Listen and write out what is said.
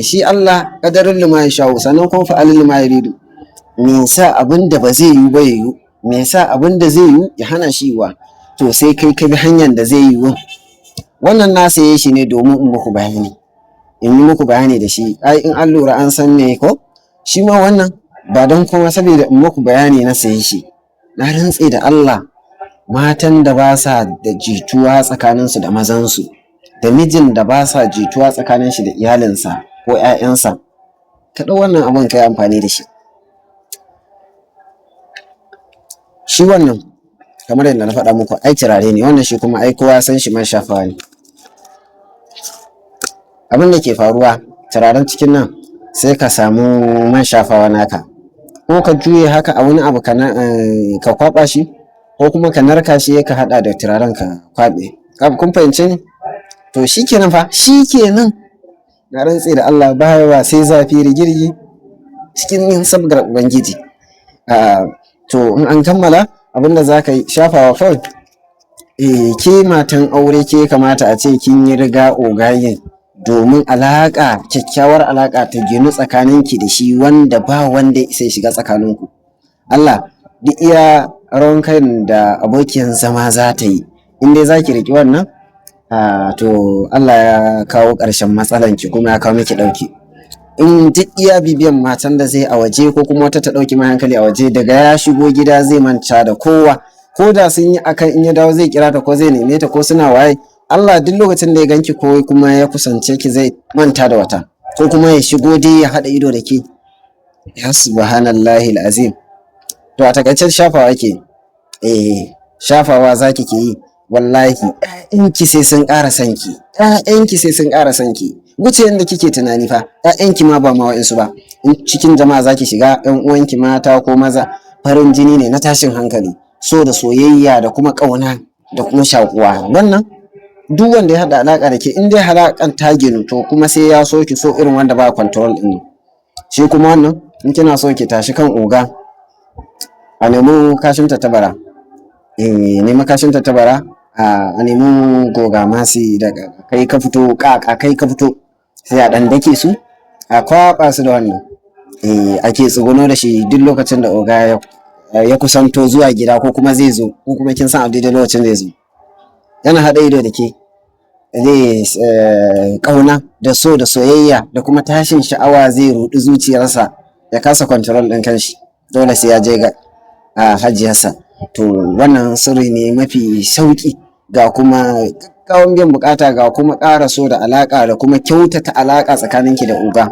shi Allah qadarin lima yasha'u sannan kuma fa'alul lima yuridu. Me yasa abin da ba zai yi ba ya yi, me yasa abin da zai yi ya hana shi yiwa, to sai kai ka bi hanyar da zai yi. Wannan na saye shi ne domin in muku bayani, in yi muku bayani da shi. Ai in an lura an san me ko shi ma wannan ba don kuma saboda in muku bayani na saye shi. Na rantse da Allah, matan da ba sa da jituwa tsakaninsu da mazansu, da mijin da ba sa jituwa tsakanin shi da iyalinsa ko 'ya'yansa, ka ɗau wannan abin ka yi amfani da shi. Shi wannan kamar yadda na faɗa muku ai turare ne, wannan shi kuma ai kowa san shi man shafawa ne. Abin da ke faruwa, turaren cikin nan sai ka samu man shafawa naka, ko ka juye haka a wani abu ka kwaɓa shi, ko kuma ka narka shi ka haɗa da turaren ka kwaɓe. Kun fahimce ni? To shi kenan fa, shi kenan. Na rantse da Allah ba sai zafi rigirgi cikin yin sabgar Ubangiji. To in an kammala abin da za ka yi shafawa kawai. Ke matan aure ke kamata a ce kin yi riga ogayin, domin alaƙa, kyakkyawar alaƙa ta ginu tsakaninki da shi, wanda ba wanda sai shiga tsakaninku. Allah duk iya rawan kan da abokin zama za ta yi, in dai za ki riƙi wannan, to Allah ya kawo ƙarshen matsalanki kuma ya kawo miki ɗauki. In duk iya bibiyan matan da zai a waje, ko kuma wata ta ɗauki mai hankali a waje, daga ya shigo gida zai manta da kowa, ko da sun yi akan in ya dawo zai kira ta ko zai neme ta ko suna waye, Allah duk lokacin da ya ganki ko kuma ya kusance ki zai manta da wata, ko kuma ya shigo dai ya haɗa ido da ke. Ya subhanallahi al'azim. To a takaicen shafawa ke, shafawa zaki ke yi, wallahi ƴaƴanki sai sun ƙara son ki, ƴaƴanki sai sun ƙara son ki. Wuce yadda kike tunani fa, ƴaƴanki ma ba ma wa'insu ba. In cikin jama'a zaki shiga, ƴan uwanki mata ko maza, farin jini ne na tashin hankali, so da soyayya da kuma ƙauna da kuma shakuwa. Wannan duk wanda ya haɗa alaƙa da ke, in dai alaƙan ta ginu, to kuma sai ya so ki so irin wanda ba control ɗin. Shi kuma wannan in kina so ki tashi kan oga, a nemi kashin tattabara, nemi kashin tattabara, a nemi goga masi da kai ka fito, ƙaƙa kai ka fito, sai a ɗan dake su, a kwaɓa su da wannan. Ake tsuguno da shi duk lokacin da oga ya kusanto zuwa gida, ko kuma zai zo, ko kuma kin san a daidai lokacin zai zo, yana haɗa ido da ke, zai ƙauna da so da soyayya da kuma tashin sha'awa zai ruɗi zuciyarsa, ya kasa control ɗin kanshi, dole sai ya je ga hajiyarsa. To wannan sirri ne mafi sauƙi, ga kuma gaggawan biyan buƙata, ga kuma ƙara so da alaƙa da kuma kyautata alaƙa tsakaninki da oga.